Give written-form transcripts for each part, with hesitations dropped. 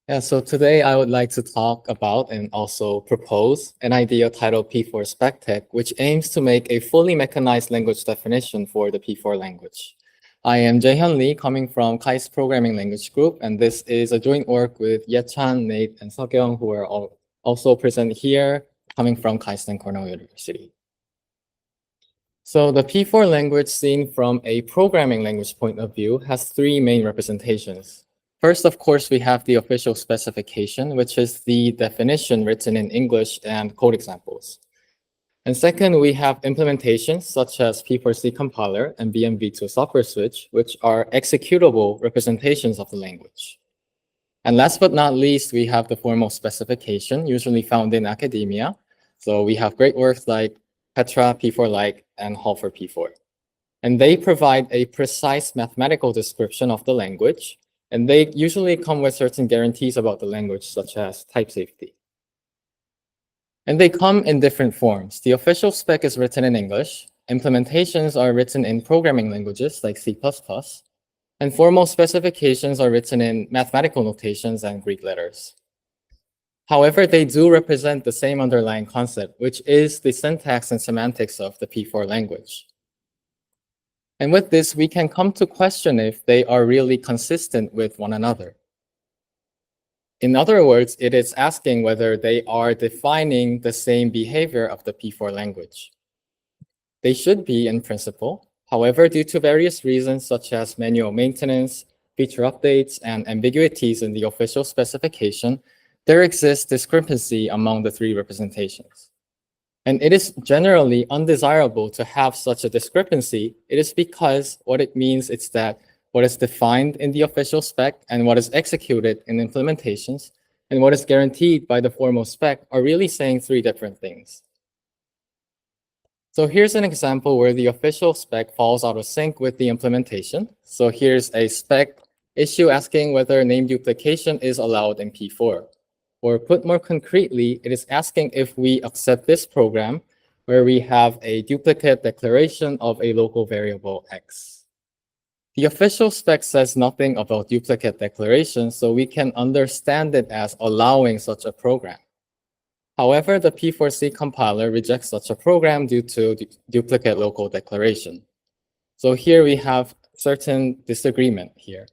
Yeah, so today I would like to talk about and also propose an idea titled P4-SpecTec, which aims to make a fully mechanized language definition for the P4 language. I am Jaehyun Lee, coming from KAIST Programming Language Group, and this is a joint work with Yechan, Nate, and Seokyeong, who are all also present here, coming from KAIST and Cornell University. So the P4 language, seen from a programming language point of view, has three main representations. First, of course, we have the official specification, which is the definition written in English and code examples. And second, we have implementations such as P4C compiler and BMV2 software switch, which are executable representations of the language. And last but not least, we have the formal specification, usually found in academia. So we have great works like Petra, P4-like, and Hall for P4. And they provide a precise mathematical description of the language, and they usually come with certain guarantees about the language, such as type safety. And they come in different forms. The official spec is written in English. Implementations are written in programming languages like C++. And formal specifications are written in mathematical notations and Greek letters. However, they do represent the same underlying concept, which is the syntax and semantics of the P4 language. And with this, we can come to question if they are really consistent with one another. In other words, it is asking whether they are defining the same behavior of the P4 language. They should be in principle. However, due to various reasons such as manual maintenance, feature updates, and ambiguities in the official specification, there exists discrepancy among the three representations. And it is generally undesirable to have such a discrepancy. It is because what it means is that what is defined in the official spec and what is executed in implementations and what is guaranteed by the formal spec are really saying three different things. So here's an example where the official spec falls out of sync with the implementation. So here's a spec issue asking whether name duplication is allowed in P4. Or put more concretely, it is asking if we accept this program where we have a duplicate declaration of a local variable x. The official spec says nothing about duplicate declaration, so we can understand it as allowing such a program. However, the P4C compiler rejects such a program due to duplicate local declaration. So here we have certain disagreement here.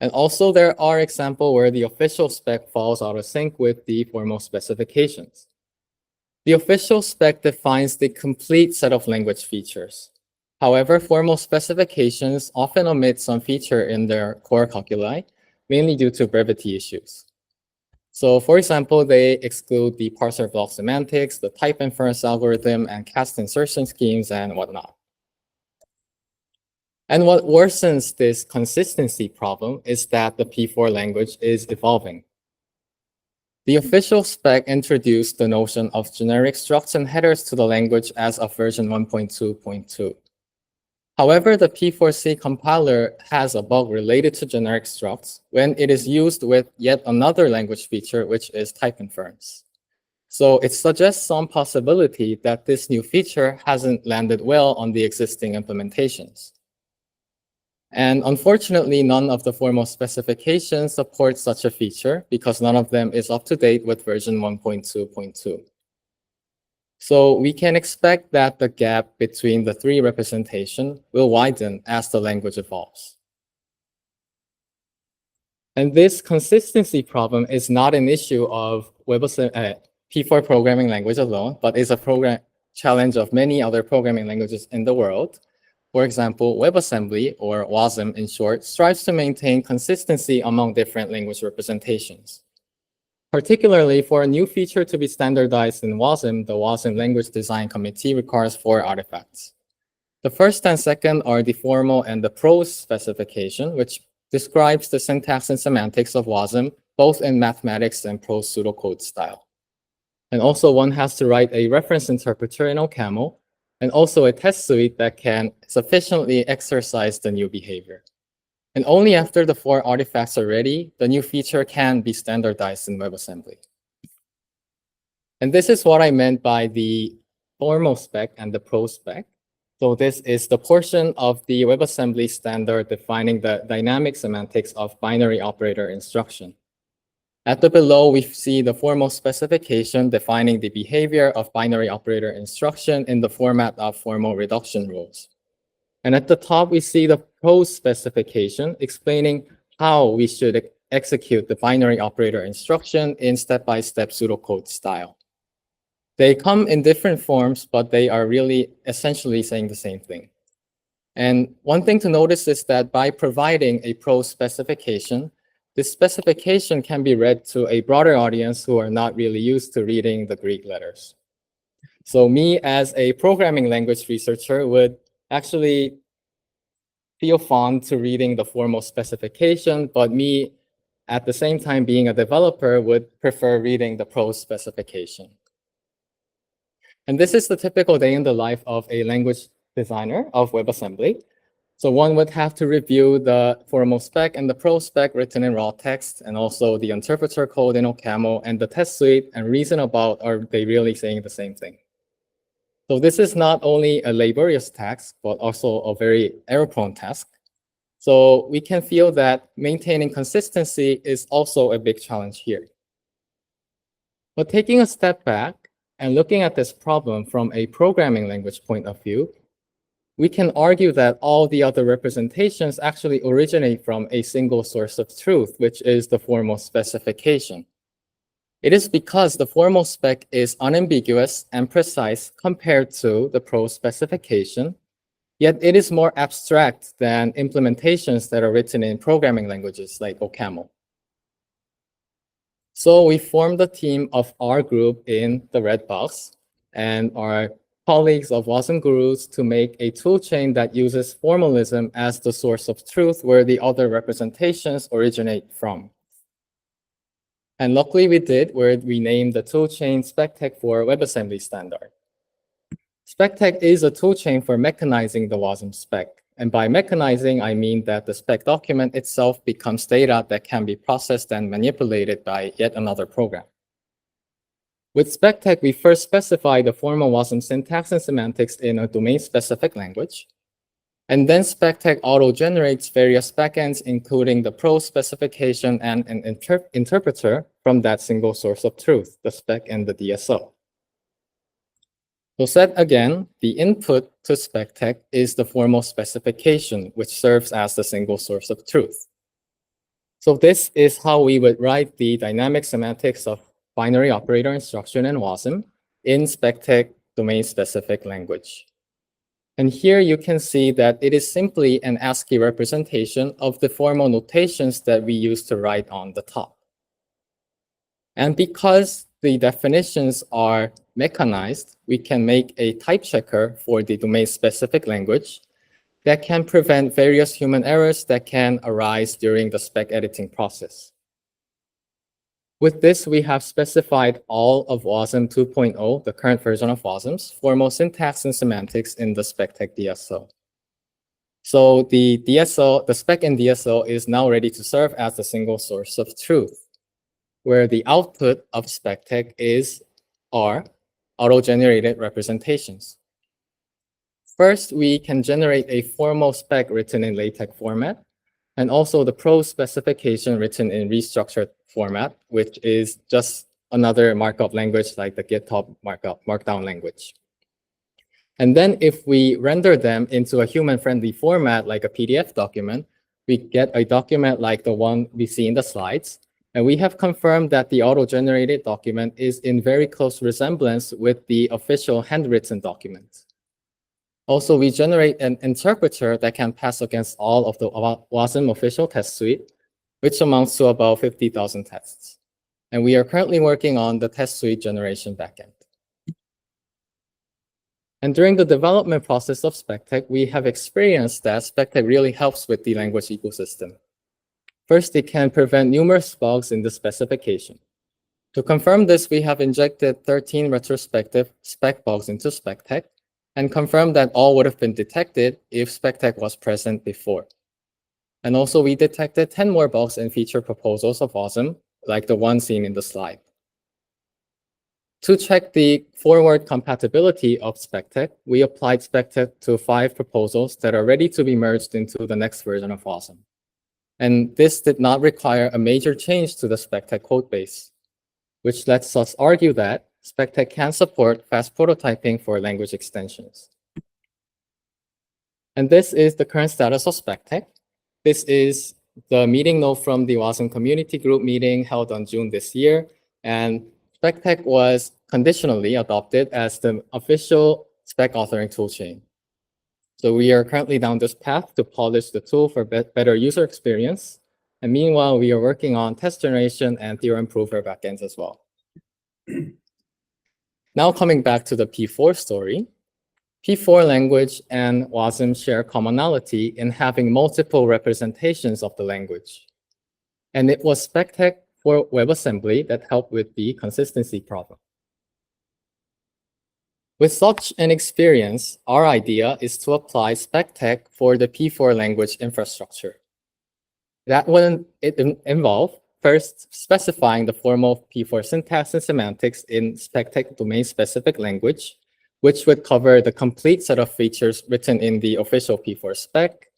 And also there are examples where the official spec falls out of sync with the formal specifications. The official spec defines the complete set of language features. However, formal specifications often omit some feature in their core calculi, mainly due to brevity issues. So for example, they exclude the parser block semantics, the type inference algorithm, and cast insertion schemes and whatnot. And what worsens this consistency problem is that the P4 language is evolving. The official spec introduced the notion of generic structs and headers to the language as of version 1.2.2. However, the P4C compiler has a bug related to generic structs when it is used with yet another language feature, which is type inference. So it suggests some possibility that this new feature hasn't landed well on the existing implementations. And unfortunately, none of the formal specifications support such a feature because none of them is up to date with version 1.2.2. So we can expect that the gap between the three representations will widen as the language evolves. And this consistency problem is not an issue of P4 programming language alone, but is a program challenge of many other programming languages in the world. For example, WebAssembly, or WASM in short, strives to maintain consistency among different language representations. Particularly, for a new feature to be standardized in WASM, the WASM Language Design Committee requires 4 artifacts. The first and second are the formal and the prose specification, which describes the syntax and semantics of WASM, both in mathematics and prose pseudocode style. And also, one has to write a reference interpreter in OCaml, and also a test suite that can sufficiently exercise the new behavior. And only after the 4 artifacts are ready, the new feature can be standardized in WebAssembly. And this is what I meant by the formal spec and the prose spec. So this is the portion of the WebAssembly standard defining the dynamic semantics of binary operator instruction. At the below, we see the formal specification defining the behavior of binary operator instruction in the format of formal reduction rules. And at the top, we see the prose specification explaining how we should execute the binary operator instruction in step-by-step pseudocode style. They come in different forms, but they are really essentially saying the same thing. And one thing to notice is that by providing a prose specification, this specification can be read to a broader audience who are not really used to reading the Greek letters. So me as a programming language researcher would actually feel fond to reading the formal specification, but me at the same time being a developer would prefer reading the prose specification. And this is the typical day in the life of a language designer of WebAssembly. So one would have to review the formal spec and the prose spec written in raw text, and also the interpreter code in OCaml and the test suite, and reason about are they really saying the same thing. So this is not only a laborious task, but also a very error-prone task. So we can feel that maintaining consistency is also a big challenge here. But taking a step back and looking at this problem from a programming language point of view, we can argue that all the other representations actually originate from a single source of truth, which is the formal specification. It is because the formal spec is unambiguous and precise compared to the prose specification, yet it is more abstract than implementations that are written in programming languages like OCaml. So we formed a team of our group in the red box and our colleagues of WASM gurus to make a toolchain that uses formalism as the source of truth where the other representations originate from. And luckily we did, where we named the toolchain SpecTec for WebAssembly standard. SpecTec is a toolchain for mechanizing the WASM spec. And by mechanizing, I mean that the spec document itself becomes data that can be processed and manipulated by yet another program. With SpecTec, we first specify the formal WASM syntax and semantics in a domain-specific language. And then SpecTec auto-generates various backends, including the prose specification and an interpreter from that single source of truth, the spec and the DSO. So said again, the input to SpecTec is the formal specification, which serves as the single source of truth. So this is how we would write the dynamic semantics of binary operator instruction in WASM in SpecTec domain-specific language. And here you can see that it is simply an ASCII representation of the formal notations that we use to write on the top. And because the definitions are mechanized, we can make a type checker for the domain-specific language that can prevent various human errors that can arise during the spec editing process. With this, we have specified all of WASM 2.0, the current version of WASM's formal syntax and semantics in the SpecTec DSO. So the DSO, the spec and DSO is now ready to serve as the single source of truth, where the output of SpecTec is our auto-generated representations. First, we can generate a formal spec written in LaTeX format, and also the prose specification written in restructured format, which is just another markup language like the GitHub markdown language. And then if we render them into a human-friendly format like a PDF document, we get a document like the one we see in the slides. And we have confirmed that the auto-generated document is in very close resemblance with the official handwritten document. Also, we generate an interpreter that can pass against all of the WASM official test suite, which amounts to about 50,000 tests. And we are currently working on the test suite generation backend. And during the development process of SpecTec, we have experienced that SpecTec really helps with the language ecosystem. First, it can prevent numerous bugs in the specification. To confirm this, we have injected 13 retrospective spec bugs into SpecTec and confirmed that all would have been detected if SpecTec was present before. And also, we detected 10 more bugs in feature proposals of WASM, like the one seen in the slide. To check the forward compatibility of SpecTec, we applied SpecTec to 5 proposals that are ready to be merged into the next version of WASM. And this did not require a major change to the SpecTec codebase, which lets us argue that SpecTec can support fast prototyping for language extensions. And this is the current status of SpecTec. This is the meeting note from the WASM community group meeting held on June this year. And SpecTec was conditionally adopted as the official spec authoring toolchain. So we are currently down this path to polish the tool for better user experience. And meanwhile, we are working on test generation and theorem prover backends as well. Now coming back to the P4 story, P4 language and WASM share commonality in having multiple representations of the language. And it was SpecTec for WebAssembly that helped with the consistency problem. With such an experience, our idea is to apply SpecTec for the P4 language infrastructure. That would involve first specifying the formal P4 syntax and semantics in SpecTec domain-specific language, which would cover the complete set of features written in the official P4 spec,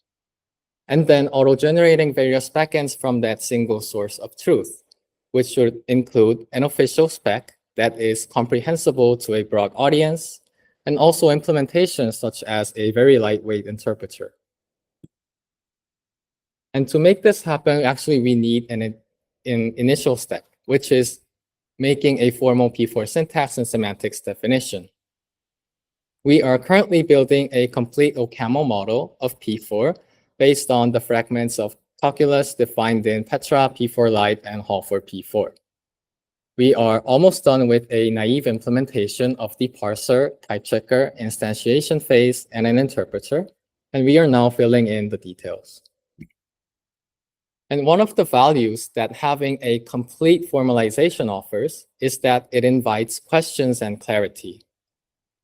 and then auto-generating various backends from that single source of truth, which should include an official spec that is comprehensible to a broad audience, and also implementations such as a very lightweight interpreter. And to make this happen, actually, we need an initial step, which is making a formal P4 syntax and semantics definition. We are currently building a complete OCaml model of P4 based on the fragments of calculus defined in Petra, P4 Lite, and Hall for P4. We are almost done with a naive implementation of the parser, type checker, instantiation phase, and an interpreter, and we are now filling in the details. And one of the values that having a complete formalization offers is that it invites questions and clarity.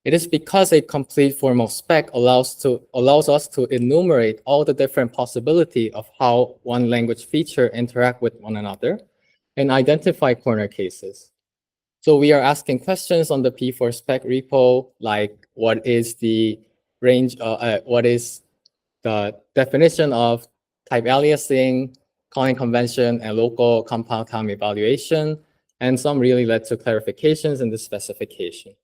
It is because a complete formal spec allows us to enumerate all the different possibility of how one language feature interact with one another and identify corner cases. So we are asking questions on the P4 spec repo, like what is the range, what is the definition of type aliasing, calling convention, and local compound time evaluation, and some really led to clarifications in the specification.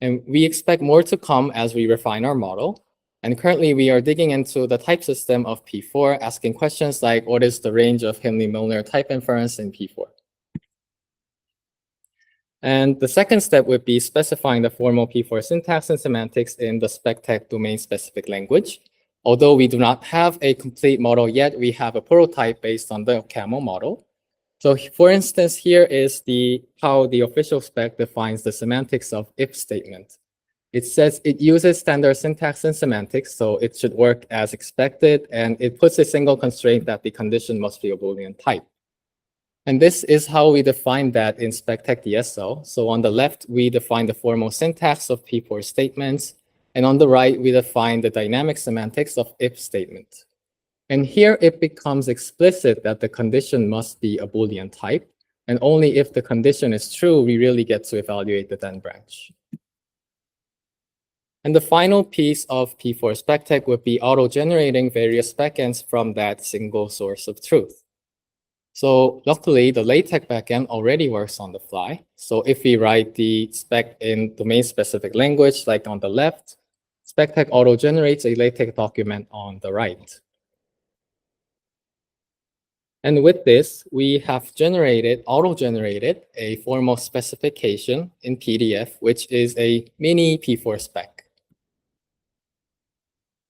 And we expect more to come as we refine our model. And currently, we are digging into the type system of P4, asking questions like, what is the range of Hindley-Milner type inference in P4? And the second step would be specifying the formal P4 syntax and semantics in the SpecTec domain-specific language. Although we do not have a complete model yet, we have a prototype based on the OCaml model. So for instance, here is how the official spec defines the semantics of if statement. It says it uses standard syntax and semantics, so it should work as expected, and it puts a single constraint that the condition must be a Boolean type. And this is how we define that in SpecTec DSL. So on the left, we define the formal syntax of P4 statements, and on the right, we define the dynamic semantics of if statement. And here it becomes explicit that the condition must be a Boolean type. And only if the condition is true, we really get to evaluate the then branch. And the final piece of P4-SpecTec would be auto-generating various backends from that single source of truth. So luckily, the LaTeX backend already works on the fly. So if we write the spec in domain-specific language, like on the left, SpecTec auto-generates a LaTeX document on the right. And with this, we have auto-generated a formal specification in PDF, which is a mini P4 spec.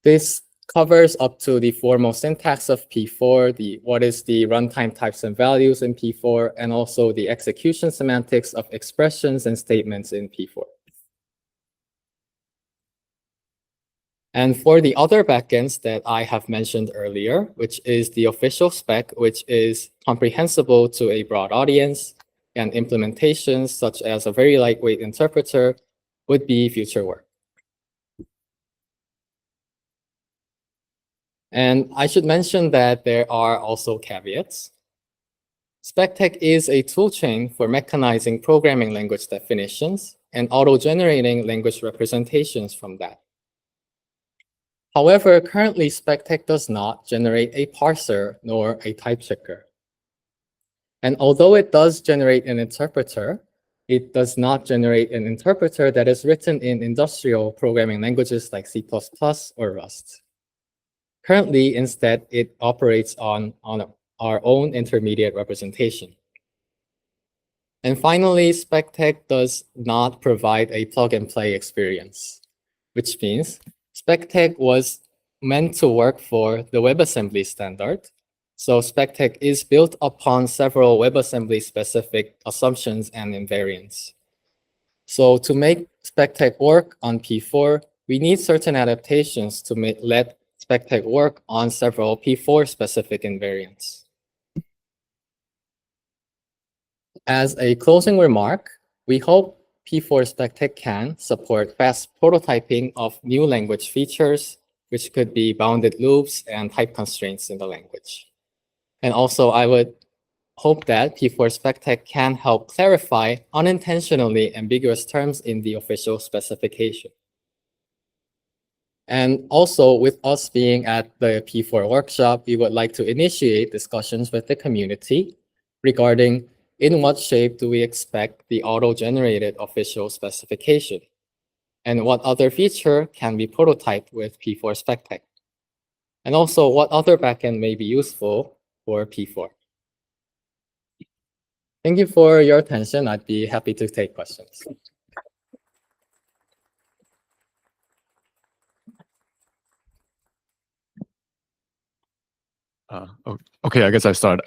This covers up to the formal syntax of P4, what is the runtime types and values in P4, and also the execution semantics of expressions and statements in P4. And for the other backends that I have mentioned earlier, which is the official spec, which is comprehensible to a broad audience, and implementations such as a very lightweight interpreter would be future work. And I should mention that there are also caveats. SpecTec is a toolchain for mechanizing programming language definitions and auto-generating language representations from that. However, currently SpecTec does not generate a parser nor a type checker. And although it does generate an interpreter, it does not generate an interpreter that is written in industrial programming languages like C++ or Rust. Currently, instead, it operates on our own intermediate representation. And finally, SpecTec does not provide a plug-and-play experience, which means SpecTec was meant to work for the WebAssembly standard. So SpecTec is built upon several WebAssembly specific assumptions and invariants. So to make SpecTec work on P4, we need certain adaptations to let SpecTec work on several P4 specific invariants. As a closing remark, we hope P4-SpecTec can support fast prototyping of new language features, which could be bounded loops and type constraints in the language. And also, I would hope that P4-SpecTec can help clarify unintentionally ambiguous terms in the official specification. And also, with us being at the P4 workshop, we would like to initiate discussions with the community regarding in what shape do we expect the auto-generated official specification, and what other feature can be prototyped with P4-SpecTec, and also what other backend may be useful for P4. Thank you for your attention. I'd be happy to take questions. Okay, I guess I start.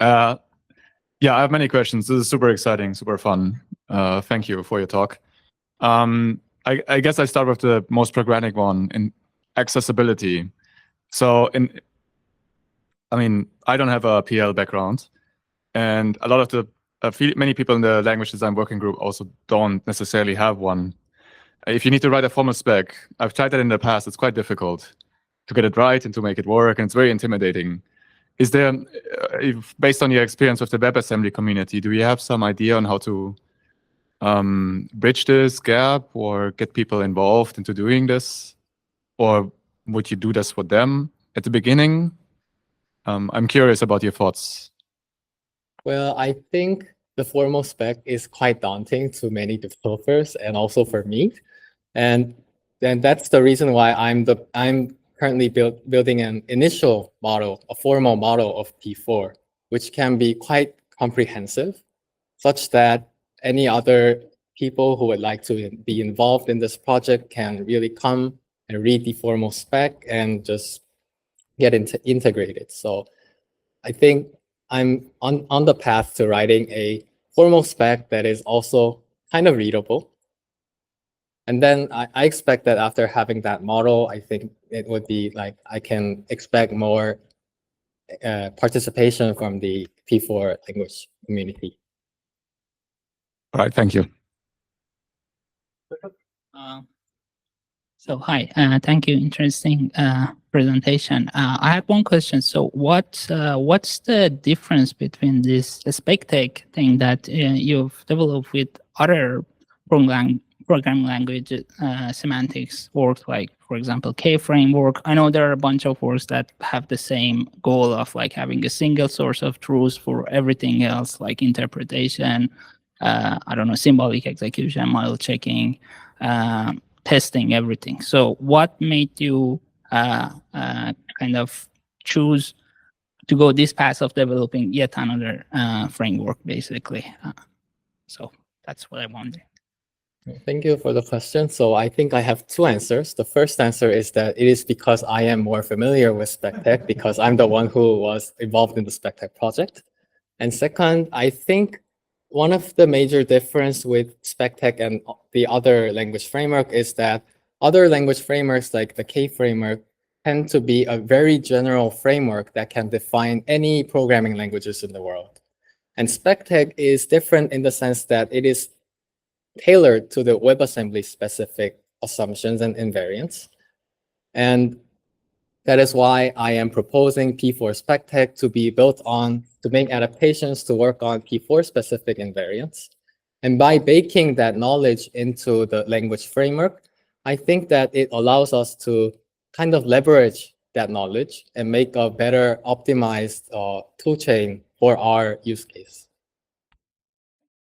Yeah, I have many questions. This is super exciting, super fun. Thank you for your talk. I guess I start with the most pragmatic one in accessibility. So I mean, I don't have a PL background, and a lot of the many people in the language design working group also don't necessarily have one. If you need to write a formal spec, I've tried that in the past. It's quite difficult to get it right and to make it work, and it's very intimidating. Is there, based on your experience with the WebAssembly community, do you have some idea on how to bridge this gap or get people involved into doing this? Or would you do this for them at the beginning? I'm curious about your thoughts. Well, I think the formal spec is quite daunting to many developers and also for me. And then that's the reason why I'm currently building an initial model, a formal model of P4, which can be quite comprehensive, such that any other people who would like to be involved in this project can really come and read the formal spec and just get integrated. So I think I'm on the path to writing a formal spec that is also kind of readable. And then I expect that after having that model, I think it would be like I can expect more participation from the P4 language community. All right, thank you. So hi, thank you. Interesting presentation. I have one question. So what's the difference between this SpecTec thing that you've developed with other programming language semantics work, like for example K framework? I know there are a bunch of works that have the same goal of like having a single source of truth for everything else, like interpretation, I don't know, symbolic execution, model checking, testing, everything. So what made you kind of choose to go this path of developing yet another framework, basically? So that's what I wonder. Thank you for the question. So I think I have two answers. The first answer is that it is because I am more familiar with SpecTec because I'm the one who was involved in the SpecTec project. And second, I think one of the major difference with SpecTec and the other language framework is that other language frameworks like the K framework tend to be a very general framework that can define any programming languages in the world. And SpecTec is different in the sense that it is tailored to the WebAssembly specific assumptions and invariants. And that is why I am proposing P4-SpecTec to be built on, to make adaptations to work on P4 specific invariants. And by baking that knowledge into the language framework, I think that it allows us to kind of leverage that knowledge and make a better optimized tool chain for our use case.